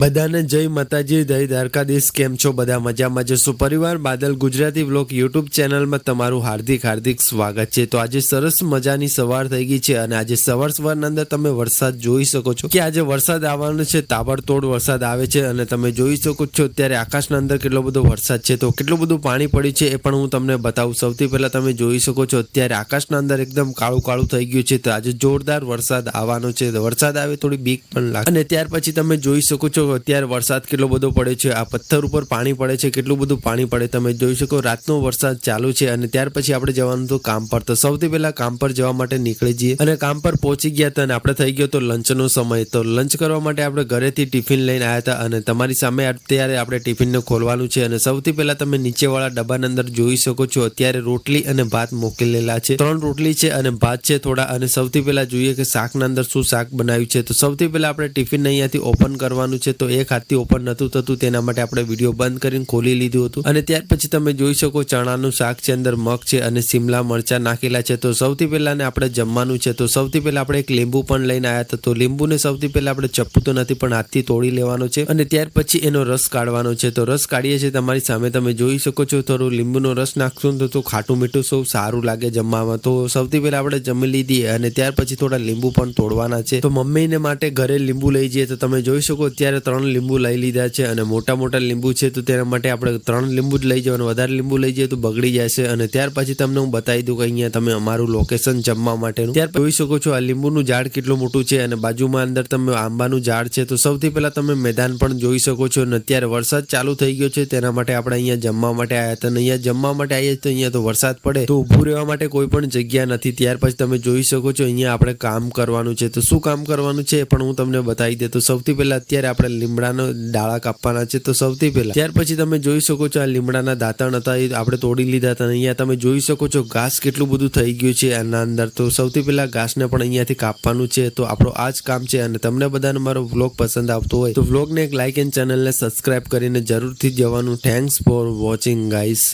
બધાને જય માતાજી, જય દ્વારકાધીશ। કેમ છો બધા? મજામાં જશો? પરિવાર બાદલ ગુજરાતી વ્લોગ યુટ્યુબ ચેનલમાં તમારું હાર્દિક સ્વાગત છે। તો આજે સરસ મજાની સવાર થઈ ગઈ છે અને આજે સવારના અંદર તમે વરસાદ જોઈ શકો છો કે આજે વરસાદ આવવાનો છે। તાબડતોડ વરસાદ આવે છે અને તમે જોઈ શકો છો અત્યારે આકાશના અંદર કેટલો બધો વરસાદ છે। તો કેટલું બધું પાણી પડ્યું છે એ પણ હું તમને બતાવું। સૌથી પહેલા તમે જોઈ શકો છો અત્યારે આકાશના અંદર એકદમ કાળું થઈ ગયું છે। તો આજે જોરદાર વરસાદ આવવાનો છે। વરસાદ આવે થોડી બીક પણ લાગે અને ત્યાર પછી તમે જોઈ શકો છો અત્યારે વરસાદ કેટલો બધો પડે છે। આ પથ્થર ઉપર પાણી પડે છે, કેટલું બધું પાણી પડે તમે જોઈ શકો। રાતનો વરસાદ ચાલુ છે અને ત્યાર પછી આપણે જવાનું હતું કામ પર। તો સૌથી પહેલા કામ પર જવા માટે નીકળી જઈએ અને કામ પર પહોંચી ગયા હતા અને આપણે થઈ ગયો તો લંચનો સમય। તો લંચ કરવા માટે આપણે ઘરેથી ટિફિન લઈને આવ્યા હતા અને તમારી સામે અત્યારે આપણે ટિફિનને ખોલવાનું છે અને સૌથી પહેલા તમે નીચેવાળા ડબ્બાની અંદર જોઈ શકો છો અત્યારે રોટલી અને ભાત મોકલેલા છે। 3 રોટલી છે અને ભાત છે થોડા। અને સૌથી પહેલા જોઈએ કે શાકના અંદર શું શાક બનાવ્યું છે। તો સૌથી પહેલા આપણે ટિફિન અહીંયાથી ઓપન કરવાનું છે। તો એક હાથથી ઓપન નતું થતું, તેના માટે આપણે વિડીયો બંધ કરીને ખોલી લીધું હતું અને ત્યાર પછી તમે જોઈ શકો ચણાનું શાક છે, અંદર મગ છે અને શિમલા મરચા નાખેલા છે। તો સૌથી પહેલા ને આપણે જમવાનું છે। તો સૌથી પહેલા આપણે એક લીંબુ પણ લઈને આવ્યા હતા। તો લીંબુને સૌથી પહેલા આપણે ચપ્પુ તો નથી પણ હાથથી તોડી લેવાનો છે અને ત્યાર પછી એનો રસ કાઢવાનો છે। તો રસ કાઢીએ છીએ તમારી સામે તમે જોઈ શકો છો। થોડું લીંબુનો રસ નાખશું તો ખાટું મીઠું સૌ સારું લાગે જમવામાં। તો સૌથી પહેલા આપણે જમી લીધી અને ત્યાર પછી થોડા લીંબુ પણ તોડવાના છે। તો મમ્મીને માટે ઘરે લીંબુ લઈ જઈએ તો તમે જોઈ શકો અત્યારે 3 લીંબુ લઈ લીધા છે અને મોટા લીંબુ છે તો તેના માટે આપણે 3 લીંબુ જ લઈ જવાનું। વધારે લીંબુ લઈ જઈએ તો બગડી જાય છે। અને ત્યાર પછી તમને હું બતાવી દઉં કે અહીંયા તમે અમારું લોકેશન જમવા માટેનું ત્યાર જોઈ શકો છો। આ લીંબુનું ઝાડ કેટલું મોટું છે અને બાજુમાં અંદર તમે આંબાનું ઝાડ છે। તો સૌથી પહેલા તમે મેદાન પણ જોઈ શકો છો અને અત્યારે વરસાદ ચાલુ થઈ ગયો છે તેના માટે આપણે અહીંયા જમવા માટે આવ્યા હતા અને અહીંયા જમવા માટે આવીએ તો અહીંયા તો વરસાદ પડે તો ઊભું રહેવા માટે કોઈ પણ જગ્યા નથી। ત્યાર પછી તમે જોઈ શકો છો અહીંયા આપણે કામ કરવાનું છે। તો શું કામ કરવાનું છે એ પણ હું તમને બતાવી દઉં। તો સૌથી પહેલા અત્યારે આપણે લીમડાનો ડાળા કાપવાના છે। તો સૌથી પહેલા ત્યાર પછી તમે જોઈ શકો છો આ લીમડાના દાંતણ હતા એ આપણે તોડી લીધા હતા। અહીંયા તમે જોઈ શકો છો ઘાસ કેટલું બધું થઈ ગયું છે આના અંદર। તો સૌથી પહેલા ઘાસને પણ અહીંયાથી કાપવાનું છે। તો આપણો આ જ કામ છે અને તમને બધાને મારો વ્લોગ પસંદ આવતો હોય તો વ્લોગને એક લાઇક એન્ડ ચેનલને સબસ્ક્રાઇબ કરીને જરૂરથી જવાનું। Thanks for watching guys.